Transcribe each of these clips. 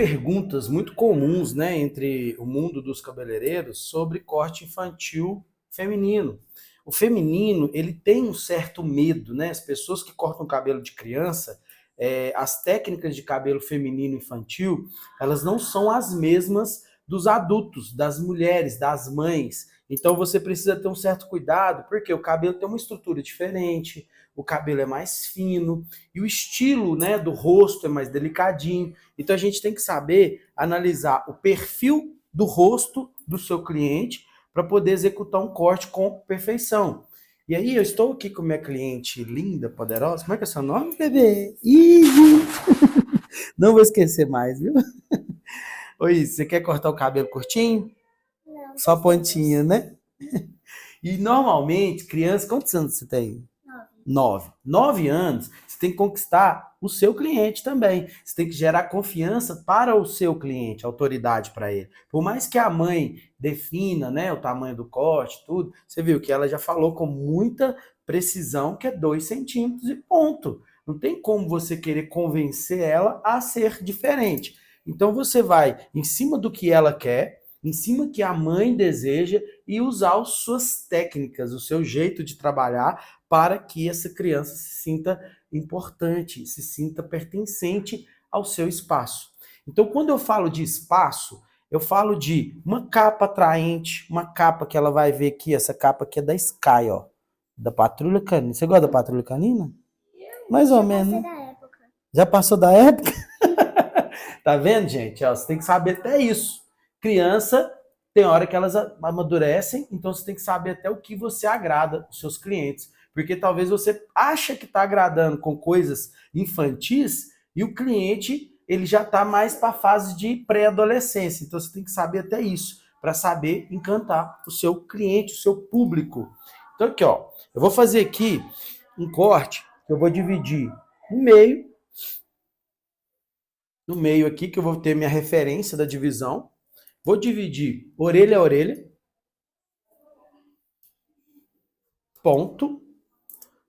perguntas muito comuns, né, entre o mundo dos cabeleireiros sobre corte infantil feminino. O feminino, ele tem um certo medo, né? As pessoas que cortam cabelo de criança, as técnicas de cabelo feminino infantil, elas não são as mesmas dos adultos, das mulheres, das mães. Então você precisa ter um certo cuidado, porque o cabelo tem uma estrutura diferente, o cabelo é mais fino e o estilo, né, do rosto é mais delicadinho. Então a gente tem que saber analisar o perfil do rosto do seu cliente para poder executar um corte com perfeição. E aí, eu estou aqui com minha cliente linda, poderosa. Como é que é seu nome, bebê? Izzy! Não vou esquecer mais, viu? Oi, você quer cortar o cabelo curtinho? Não. Só pontinha, né? E normalmente, criança, quantos anos você tem? 9. 9 anos, você tem que conquistar o seu cliente também. Você tem que gerar confiança para o seu cliente, autoridade para ele. Por mais que a mãe defina, né, o tamanho do corte, tudo, você viu que ela já falou com muita precisão que é 2 centímetros e ponto. Não tem como você querer convencer ela a ser diferente. Então você vai em cima do que ela quer, em cima que a mãe deseja e usar as suas técnicas, o seu jeito de trabalhar para que essa criança se sinta importante, se sinta pertencente ao seu espaço. Então, quando eu falo de espaço, eu falo de uma capa atraente, uma capa que ela vai ver aqui, essa capa aqui é da Sky, ó, da Patrulha Canina. Você gosta da Patrulha Canina? Mais ou menos, né? Já passou da época? Tá vendo, gente? Ó, você tem que saber até isso. Criança, tem hora que elas amadurecem, então você tem que saber até o que você agrada os seus clientes. Porque talvez você acha que está agradando com coisas infantis e o cliente ele já está mais para a fase de pré-adolescência. Então você tem que saber até isso, para saber encantar o seu cliente, o seu público. Então aqui, ó, eu vou fazer aqui um corte que eu vou dividir no meio aqui, que eu vou ter minha referência da divisão. Vou dividir orelha a orelha, ponto,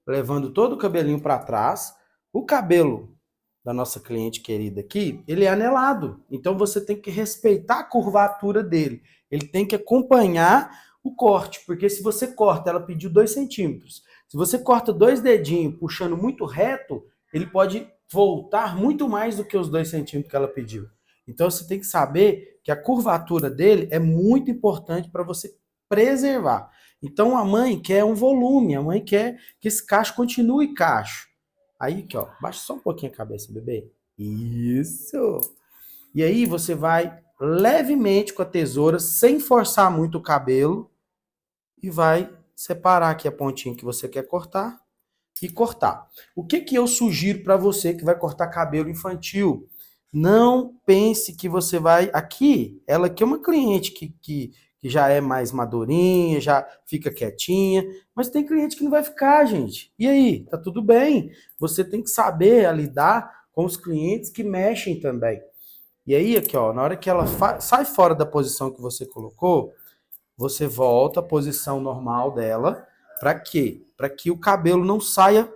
levando todo o cabelinho para trás. O cabelo da nossa cliente querida aqui, ele é anelado. Então você tem que respeitar a curvatura dele. Ele tem que acompanhar o corte, porque se você corta, ela pediu 2 centímetros. Se você corta 2 dedinhos puxando muito reto, ele pode voltar muito mais do que os 2 centímetros que ela pediu. Então você tem que saber que a curvatura dele é muito importante para você preservar. Então a mãe quer um volume, a mãe quer que esse cacho continue cacho. Aí, aqui, ó, baixa só um pouquinho a cabeça, bebê. Isso! E aí você vai levemente com a tesoura, sem forçar muito o cabelo, e vai separar aqui a pontinha que você quer cortar e cortar. O que que eu sugiro para você que vai cortar cabelo infantil? Não pense que você vai... Aqui, ela aqui é uma cliente que já é mais madurinha, já fica quietinha, mas tem cliente que não vai ficar, gente. E aí, tá tudo bem. Você tem que saber lidar com os clientes que mexem também. E aí, aqui, ó, na hora que ela sai fora da posição que você colocou, você volta à posição normal dela. Para quê? Para que o cabelo não saia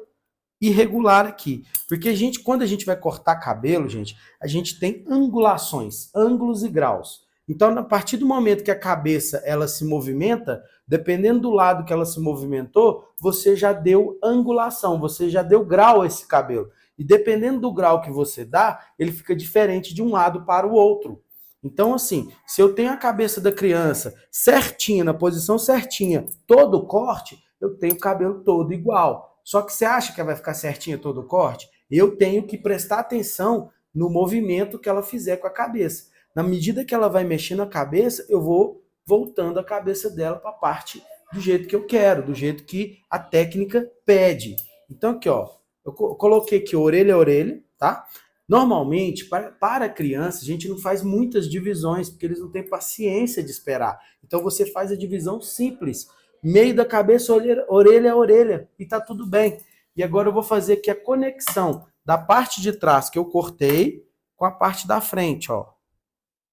irregular aqui. Porque quando a gente vai cortar cabelo, gente, a gente tem angulações, ângulos e graus. Então, a partir do momento que a cabeça ela se movimenta, dependendo do lado que ela se movimentou, você já deu angulação, você já deu grau a esse cabelo. E dependendo do grau que você dá, ele fica diferente de um lado para o outro. Então, assim, se eu tenho a cabeça da criança certinha, na posição certinha, todo o corte, eu tenho o cabelo todo igual. Só que você acha que vai ficar certinho todo o corte? Eu tenho que prestar atenção no movimento que ela fizer com a cabeça. Na medida que ela vai mexendo a cabeça, eu vou voltando a cabeça dela para a parte do jeito que eu quero, do jeito que a técnica pede. Então aqui, ó, eu coloquei aqui orelha a orelha, tá? Normalmente, para criança, a gente não faz muitas divisões, porque eles não têm paciência de esperar. Então você faz a divisão simples, meio da cabeça, orelha a orelha, e tá tudo bem. E agora eu vou fazer aqui a conexão da parte de trás que eu cortei com a parte da frente, ó.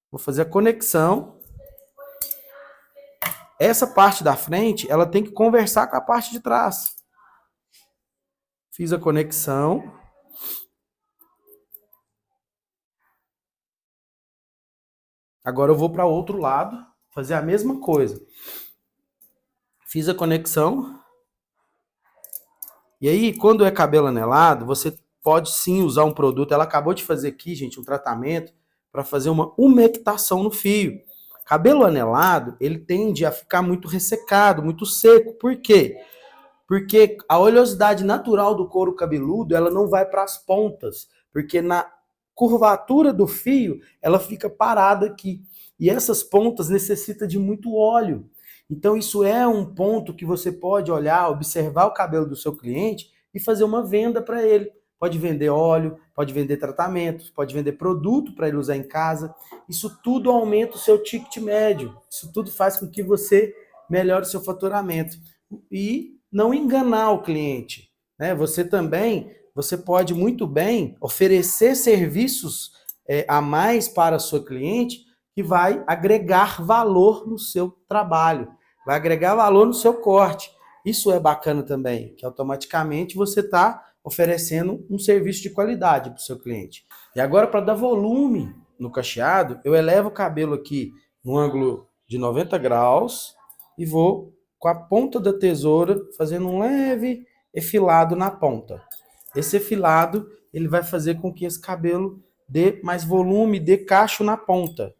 Vou fazer a conexão. Essa parte da frente, ela tem que conversar com a parte de trás. Fiz a conexão. Agora eu vou para outro lado, fazer a mesma coisa. Fiz a conexão. E aí, quando é cabelo anelado, você pode sim usar um produto. Ela acabou de fazer aqui, gente, um tratamento para fazer uma umectação no fio. Cabelo anelado, ele tende a ficar muito ressecado, muito seco. Por quê? Porque a oleosidade natural do couro cabeludo, ela não vai para as pontas, porque na curvatura do fio, ela fica parada aqui. E essas pontas necessitam de muito óleo. Então isso é um ponto que você pode olhar, observar o cabelo do seu cliente e fazer uma venda para ele. Pode vender óleo, pode vender tratamentos, pode vender produto para ele usar em casa. Isso tudo aumenta o seu ticket médio. Isso tudo faz com que você melhore o seu faturamento. E não enganar o cliente, né? Você pode muito bem oferecer serviços a mais para a sua cliente que vai agregar valor no seu trabalho, vai agregar valor no seu corte. Isso é bacana também, que automaticamente você está oferecendo um serviço de qualidade para o seu cliente. E agora, para dar volume no cacheado, eu elevo o cabelo aqui no ângulo de 90 graus e vou com a ponta da tesoura fazendo um leve efilado na ponta. Esse efilado, ele vai fazer com que esse cabelo dê mais volume, dê cacho na ponta,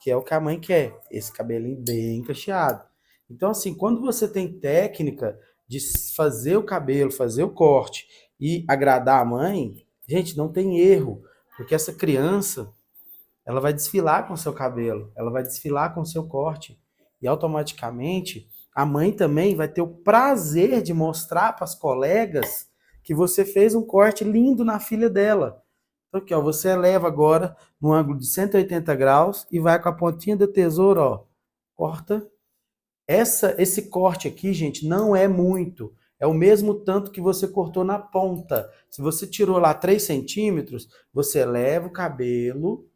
que é o que a mãe quer, esse cabelinho bem cacheado. Então, assim, quando você tem técnica de fazer o cabelo, fazer o corte e agradar a mãe, gente, não tem erro, porque essa criança, ela vai desfilar com o seu cabelo, ela vai desfilar com o seu corte, e automaticamente a mãe também vai ter o prazer de mostrar para as colegas que você fez um corte lindo na filha dela. Então aqui, ó, você eleva agora no ângulo de 180 graus e vai com a pontinha da tesoura, ó, corta. Esse corte aqui, gente, não é muito. É o mesmo tanto que você cortou na ponta. Se você tirou lá 3 centímetros, você eleva o cabelo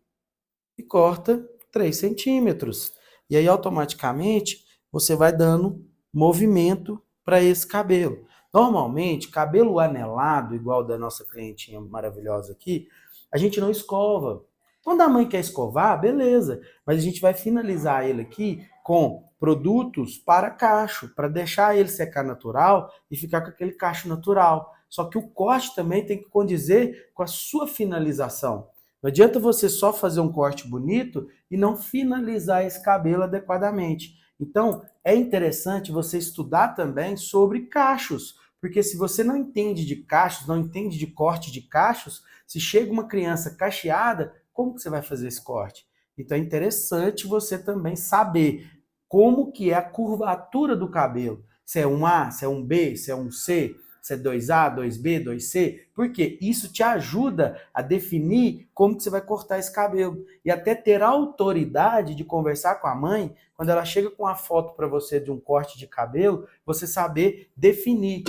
e corta 3 centímetros. E aí, automaticamente, você vai dando movimento para esse cabelo. Normalmente, cabelo anelado, igual da nossa clientinha maravilhosa aqui, a gente não escova. Quando a mãe quer escovar, beleza. Mas a gente vai finalizar ele aqui com produtos para cacho, para deixar ele secar natural e ficar com aquele cacho natural. Só que o corte também tem que condizer com a sua finalização. Não adianta você só fazer um corte bonito e não finalizar esse cabelo adequadamente. Então, é interessante você estudar também sobre cachos, porque se você não entende de cachos, não entende de corte de cachos, se chega uma criança cacheada, como que você vai fazer esse corte? Então, é interessante você também saber como que é a curvatura do cabelo. Se é um A, se é um B, se é um C, se é 2A, 2B, 2C, porque isso te ajuda a definir como que você vai cortar esse cabelo e até ter a autoridade de conversar com a mãe, quando ela chega com a foto para você de um corte de cabelo, você saber definir.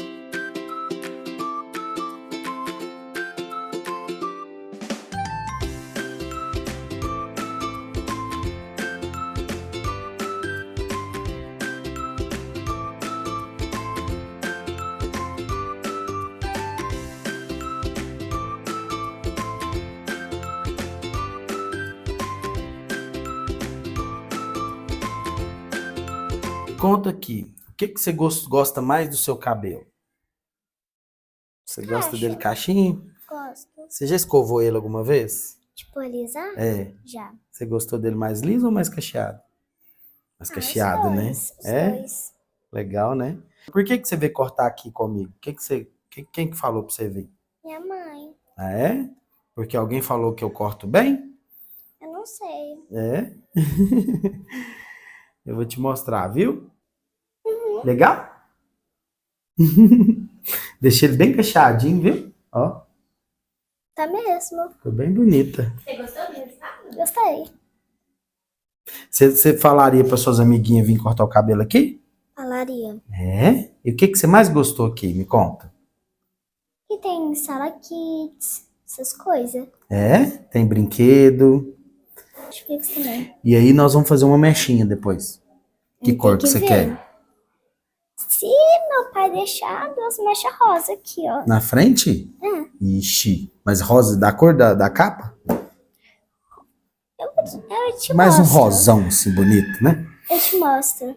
Conta aqui, o que que você gosta mais do seu cabelo? Você gosta dele cachinho? Gosto. Você já escovou ele alguma vez? Tipo, alisar? É. Já. Você gostou dele mais liso ou mais cacheado? Mais cacheado, né? Os É? dois. Legal, né? Por que que você veio cortar aqui comigo? Quem que falou pra você vir? Minha mãe. Ah, é? Porque alguém falou que eu corto bem? Eu não sei. É? Eu vou te mostrar, viu? Legal? Deixei ele bem cacheadinho, viu? Ó, Tá mesmo. ficou bem bonita. Você gostou do resultado? Gostei. Você falaria para suas amiguinhas vir cortar o cabelo aqui? Falaria. É? E o que que você mais gostou aqui? Me conta. E tem sala kids, essas coisas. É? Tem brinquedo. Acho que isso também. E aí nós vamos fazer uma mechinha depois. Que Tem cor que você ver. quer? Se meu pai deixar, duas mechas rosa aqui, ó. Na frente? Ixi. Mas rosa da cor da capa? Eu vou Eu te Mais um mostro. rosão assim bonito, né? Eu te mostro.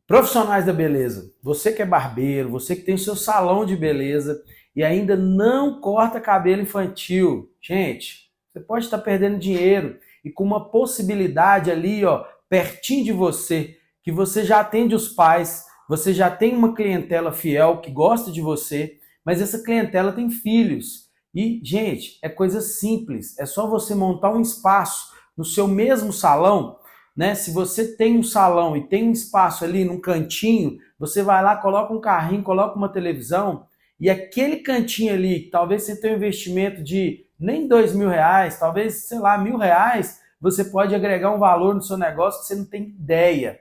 Profissionais da beleza, você que é barbeiro, você que tem o seu salão de beleza e ainda não corta cabelo infantil, gente, você pode estar perdendo dinheiro e com uma possibilidade ali, ó, pertinho de você, que você já atende os pais, você já tem uma clientela fiel que gosta de você, mas essa clientela tem filhos. E, gente, é coisa simples, é só você montar um espaço no seu mesmo salão, né? Se você tem um salão e tem um espaço ali num cantinho, você vai lá, coloca um carrinho, coloca uma televisão e aquele cantinho ali, talvez você tenha um investimento de nem R$ 2.000, talvez, sei lá, R$ 1.000, você pode agregar um valor no seu negócio que você não tem ideia.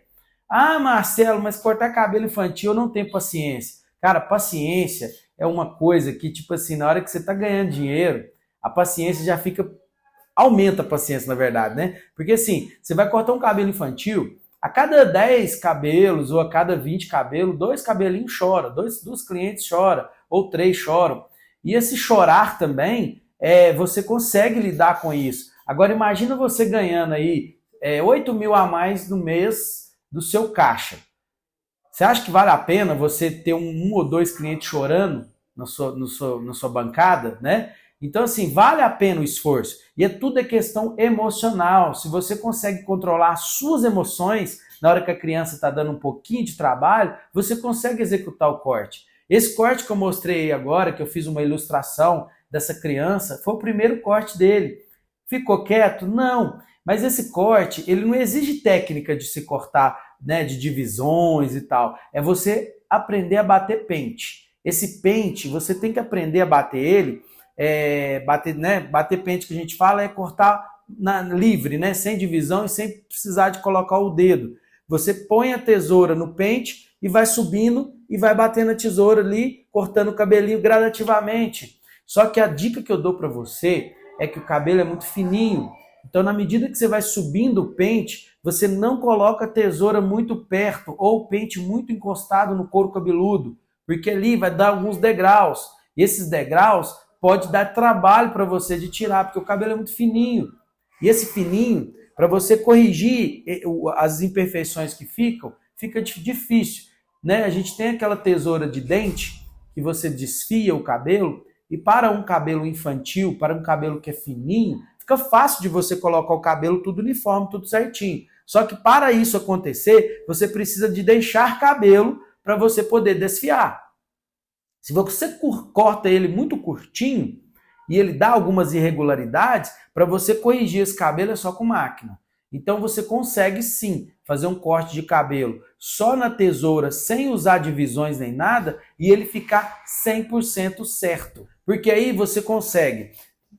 Ah, Marcelo, mas cortar cabelo infantil eu não tenho paciência. Cara, paciência é uma coisa que, tipo assim, na hora que você tá ganhando dinheiro, a paciência já fica... Aumenta a paciência, na verdade, né? Porque assim, você vai cortar um cabelo infantil, a cada 10 cabelos ou a cada 20 cabelos, 2 cabelinhos choram, dois clientes choram, ou 3 choram. E esse chorar também, você consegue lidar com isso. Agora imagina você ganhando aí 8 mil a mais no mês do seu caixa. Você acha que vale a pena você ter um ou dois clientes chorando na sua bancada, né? Então, assim, vale a pena o esforço. E tudo é questão emocional. Se você consegue controlar as suas emoções, na hora que a criança está dando um pouquinho de trabalho, você consegue executar o corte. Esse corte que eu mostrei agora, que eu fiz uma ilustração dessa criança, foi o primeiro corte dele. Ficou quieto? Não. Mas esse corte, ele não exige técnica de se cortar, né, de divisões e tal. É você aprender a bater pente. Esse pente, você tem que aprender a bater ele... bater pente que a gente fala é cortar livre, né? Sem divisão e sem precisar de colocar o dedo. Você põe a tesoura no pente e vai subindo e vai batendo a tesoura ali, cortando o cabelinho gradativamente. Só que a dica que eu dou para você é que o cabelo é muito fininho. Então, na medida que você vai subindo o pente, você não coloca a tesoura muito perto ou o pente muito encostado no couro cabeludo, porque ali vai dar alguns degraus. E esses degraus pode dar trabalho para você de tirar, porque o cabelo é muito fininho. E esse fininho, para você corrigir as imperfeições que fica difícil, né? A gente tem aquela tesoura de dente que você desfia o cabelo, e para um cabelo infantil, para um cabelo que é fininho, fica fácil de você colocar o cabelo tudo uniforme, tudo certinho. Só que para isso acontecer, você precisa de deixar cabelo para você poder desfiar. Se você corta ele muito curtinho e ele dá algumas irregularidades, para você corrigir esse cabelo é só com máquina. Então você consegue sim fazer um corte de cabelo só na tesoura, sem usar divisões nem nada, e ele ficar 100% certo. Porque aí você consegue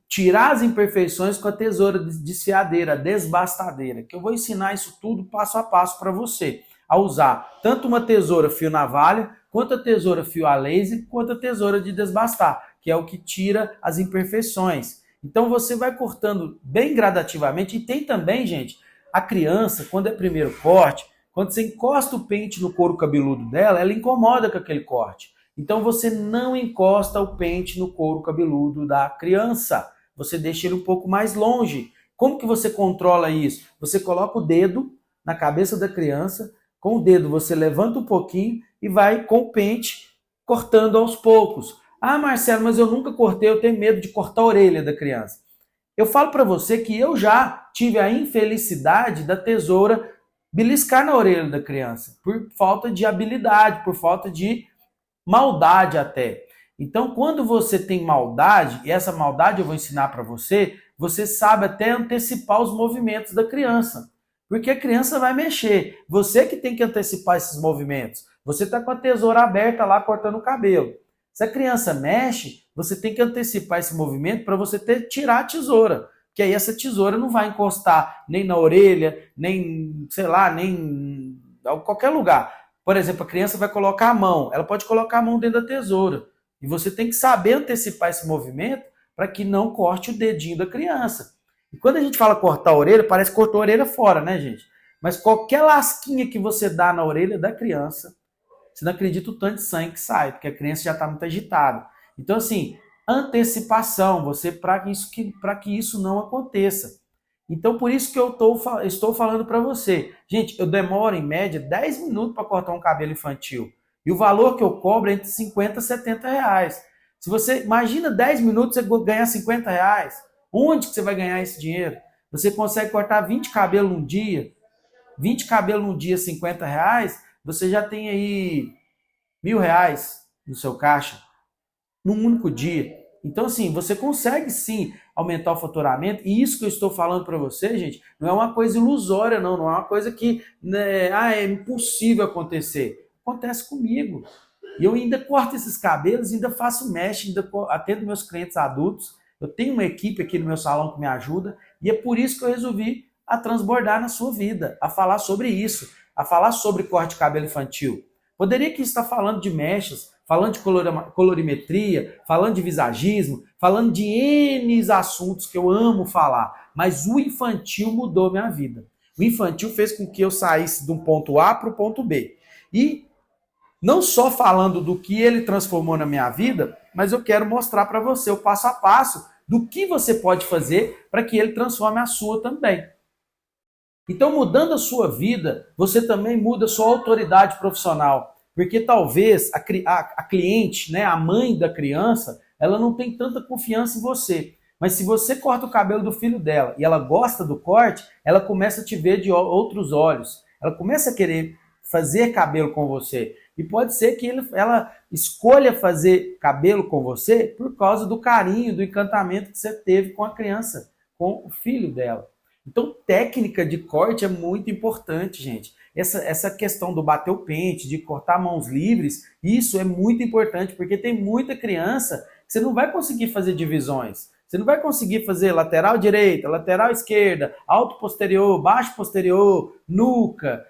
tirar as imperfeições com a tesoura desfiadeira, desbastadeira, que eu vou ensinar isso tudo passo a passo para você, a usar tanto uma tesoura fio navalha, quanto a tesoura fio a laser, quanto a tesoura de desbastar, que é o que tira as imperfeições. Então você vai cortando bem gradativamente. E tem também, gente, a criança, quando é primeiro corte, quando você encosta o pente no couro cabeludo dela, ela incomoda com aquele corte. Então você não encosta o pente no couro cabeludo da criança. Você deixa ele um pouco mais longe. Como que você controla isso? Você coloca o dedo na cabeça da criança, com o dedo você levanta um pouquinho e vai com o pente cortando aos poucos. Ah, Marcelo, mas eu nunca cortei, eu tenho medo de cortar a orelha da criança. Eu falo para você que eu já tive a infelicidade da tesoura beliscar na orelha da criança, por falta de habilidade, por falta de maldade até. Então, quando você tem maldade, e essa maldade eu vou ensinar para você, você sabe até antecipar os movimentos da criança. Porque a criança vai mexer. Você que tem que antecipar esses movimentos. Você está com a tesoura aberta lá cortando o cabelo. Se a criança mexe, você tem que antecipar esse movimento para você tirar a tesoura. Que aí essa tesoura não vai encostar nem na orelha, nem, sei lá, nem em qualquer lugar. Por exemplo, a criança vai colocar a mão, ela pode colocar a mão dentro da tesoura. E você tem que saber antecipar esse movimento para que não corte o dedinho da criança. E quando a gente fala cortar a orelha, parece que cortou a orelha fora, né, gente? Mas qualquer lasquinha que você dá na orelha da criança, você não acredita o tanto de sangue que sai, porque a criança já está muito agitada. Então, assim, antecipação, você para que isso não aconteça. Então, por isso que eu estou falando para você. Gente, eu demoro, em média, 10 minutos para cortar um cabelo infantil. E o valor que eu cobro é entre 50 e 70 reais. Se você imagina 10 minutos você ganhar 50 reais, onde que você vai ganhar esse dinheiro? Você consegue cortar 20 cabelos num dia, 20 cabelos num dia, 50 reais, você já tem aí R$ 1.000 no seu caixa, num único dia. Então, assim, você consegue sim aumentar o faturamento, e isso que eu estou falando para você, gente, não é uma coisa ilusória, não é uma coisa que é impossível acontecer. Acontece comigo. E eu ainda corto esses cabelos, ainda faço mesh, ainda atendo meus clientes adultos. Eu tenho uma equipe aqui no meu salão que me ajuda, e é por isso que eu resolvi a transbordar na sua vida, a falar sobre isso, a falar sobre corte de cabelo infantil. Poderia aqui estar falando de mechas, falando de colorimetria, falando de visagismo, falando de N assuntos que eu amo falar, mas o infantil mudou minha vida. O infantil fez com que eu saísse de um ponto A para o ponto B. E não só falando do que ele transformou na minha vida, mas eu quero mostrar para você o passo a passo do que você pode fazer para que ele transforme a sua também. Então, mudando a sua vida, você também muda a sua autoridade profissional. Porque talvez a cliente, né, a mãe da criança, ela não tem tanta confiança em você. Mas se você corta o cabelo do filho dela e ela gosta do corte, ela começa a te ver de outros olhos. Ela começa a querer fazer cabelo com você. E pode ser que ela escolha fazer cabelo com você por causa do carinho, do encantamento que você teve com a criança, com o filho dela. Então, técnica de corte é muito importante, gente. Essa questão do bater o pente, de cortar mãos livres, isso é muito importante, porque tem muita criança que você não vai conseguir fazer divisões. Você não vai conseguir fazer lateral direita, lateral esquerda, alto posterior, baixo posterior, nuca,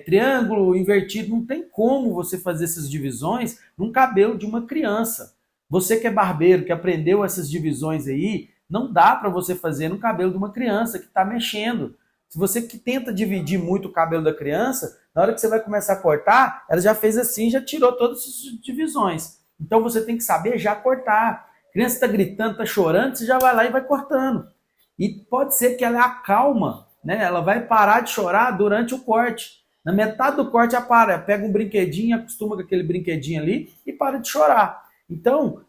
triângulo invertido. Não tem como você fazer essas divisões num cabelo de uma criança. Você que é barbeiro, que aprendeu essas divisões aí, não dá para você fazer no cabelo de uma criança que está mexendo. Se você que tenta dividir muito o cabelo da criança, na hora que você vai começar a cortar, ela já fez assim, já tirou todas as divisões. Então você tem que saber já cortar. A criança está gritando, está chorando, você já vai lá e vai cortando. E pode ser que ela acalma, né? Ela vai parar de chorar durante o corte. Na metade do corte ela para, pega um brinquedinho, acostuma com aquele brinquedinho ali e para de chorar. Então,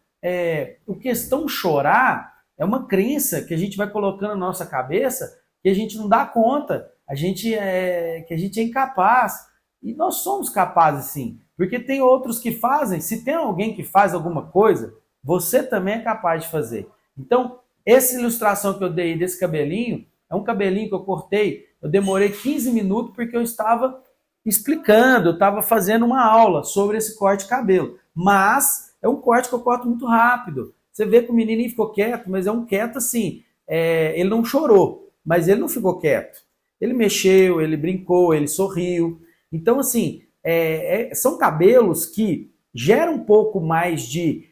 o questão chorar é uma crença que a gente vai colocando na nossa cabeça que a gente não dá conta, que a gente é incapaz. E nós somos capazes sim, porque tem outros que fazem. Se tem alguém que faz alguma coisa, você também é capaz de fazer. Então, essa ilustração que eu dei desse cabelinho, é um cabelinho que eu cortei, eu demorei 15 minutos porque eu estava explicando, eu estava fazendo uma aula sobre esse corte de cabelo. Mas é um corte que eu corto muito rápido. Você vê que o menininho ficou quieto, mas é um quieto assim. Ele não chorou, mas ele não ficou quieto. Ele mexeu, ele brincou, ele sorriu. Então, assim, são cabelos que geram um pouco mais de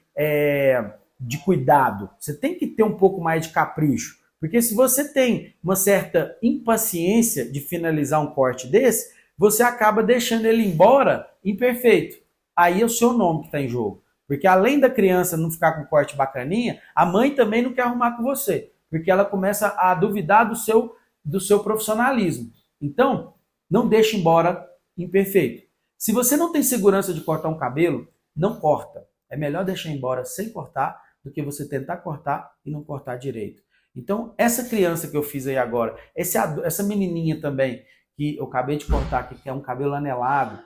cuidado. Você tem que ter um pouco mais de capricho. Porque se você tem uma certa impaciência de finalizar um corte desse, você acaba deixando ele embora imperfeito. Aí é o seu nome que está em jogo. Porque além da criança não ficar com corte bacaninha, a mãe também não quer arrumar com você. Porque ela começa a duvidar do seu profissionalismo. Então, não deixe embora imperfeito. Se você não tem segurança de cortar um cabelo, não corta. É melhor deixar embora sem cortar do que você tentar cortar e não cortar direito. Então, essa criança que eu fiz aí agora, essa menininha também, que eu acabei de cortar aqui, que é um cabelo anelado.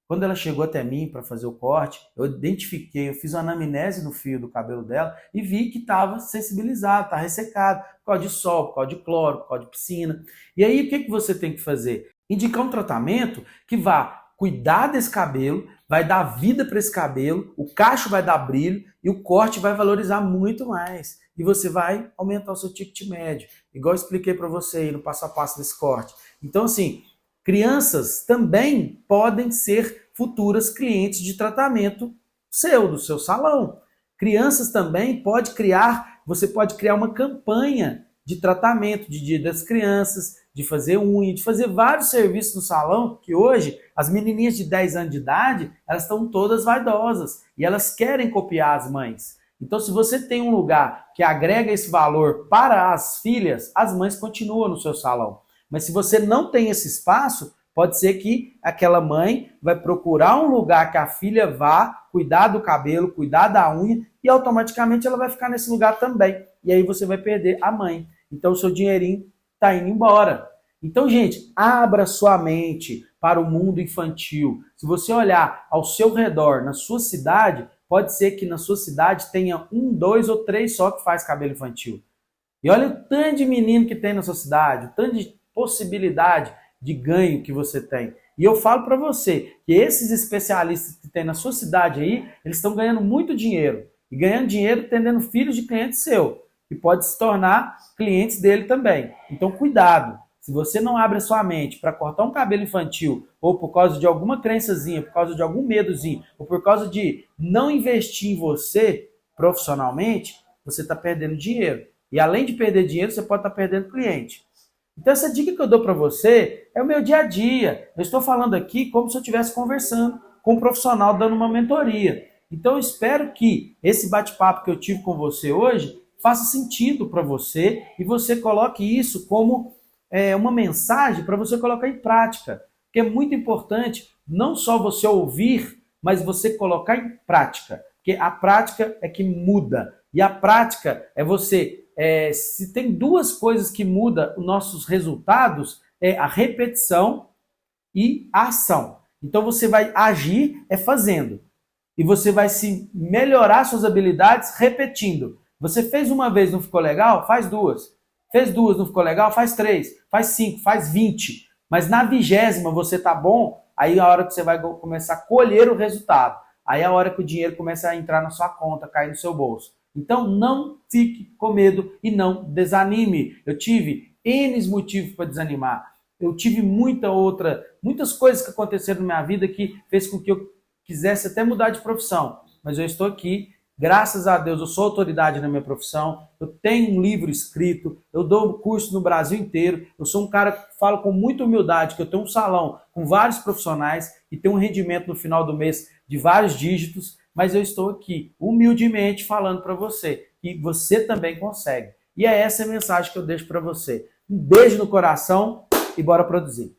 Quando ela chegou até mim para fazer o corte, eu identifiquei, eu fiz uma anamnese no fio do cabelo dela e vi que estava sensibilizado, está ressecado, por causa de sol, por causa de cloro, por causa de piscina. E aí o que você tem que fazer? Indicar um tratamento que vá cuidar desse cabelo, vai dar vida para esse cabelo, o cacho vai dar brilho e o corte vai valorizar muito mais. E você vai aumentar o seu ticket médio, igual eu expliquei para você aí no passo a passo desse corte. Então, assim, crianças também podem ser futuras clientes de tratamento do seu salão. Crianças também você pode criar uma campanha de tratamento de Dia das Crianças, de fazer unha, de fazer vários serviços no salão, que hoje as menininhas de 10 anos de idade, elas estão todas vaidosas e elas querem copiar as mães. Então, se você tem um lugar que agrega esse valor para as filhas, as mães continuam no seu salão. Mas se você não tem esse espaço, pode ser que aquela mãe vai procurar um lugar que a filha vá cuidar do cabelo, cuidar da unha, e automaticamente ela vai ficar nesse lugar também. E aí você vai perder a mãe. Então o seu dinheirinho está indo embora. Então, gente, abra sua mente para o mundo infantil. Se você olhar ao seu redor, na sua cidade, pode ser que na sua cidade tenha 1, 2 ou 3 só que faz cabelo infantil. E olha o tanto de menino que tem na sua cidade, o tanto de possibilidade de ganho que você tem. E eu falo para você que esses especialistas que tem na sua cidade aí, eles estão ganhando muito dinheiro. E ganhando dinheiro tendendo filhos de cliente seu, que pode se tornar clientes dele também. Então, cuidado. Se você não abre a sua mente para cortar um cabelo infantil, ou por causa de alguma crençazinha, por causa de algum medozinho, ou por causa de não investir em você profissionalmente, você está perdendo dinheiro. E além de perder dinheiro, você pode estar perdendo cliente. Então essa dica que eu dou para você é o meu dia a dia. Eu estou falando aqui como se eu estivesse conversando com um profissional dando uma mentoria. Então eu espero que esse bate-papo que eu tive com você hoje faça sentido para você e você coloque isso como uma mensagem para você colocar em prática. Porque é muito importante não só você ouvir, mas você colocar em prática. Porque a prática é que muda. E a prática é você... se tem duas coisas que mudam os nossos resultados, é a repetição e a ação. Então você vai agir fazendo. E você vai se melhorar suas habilidades repetindo. Você fez uma vez, não ficou legal? Faz duas. Fez duas, não ficou legal? Faz 3. Faz 5, faz 20. Mas na 20ª você tá bom, aí é a hora que você vai começar a colher o resultado. Aí é a hora que o dinheiro começa a entrar na sua conta, cair no seu bolso. Então não fique com medo e não desanime. Eu tive N motivos para desanimar. Eu tive muitas coisas que aconteceram na minha vida que fez com que eu quisesse até mudar de profissão. Mas eu estou aqui, graças a Deus, eu sou autoridade na minha profissão, eu tenho um livro escrito, eu dou curso no Brasil inteiro, eu sou um cara que fala com muita humildade, que eu tenho um salão com vários profissionais e tenho um rendimento no final do mês de vários dígitos, mas eu estou aqui, humildemente, falando para você que você também consegue. E é essa a mensagem que eu deixo para você. Um beijo no coração e bora produzir.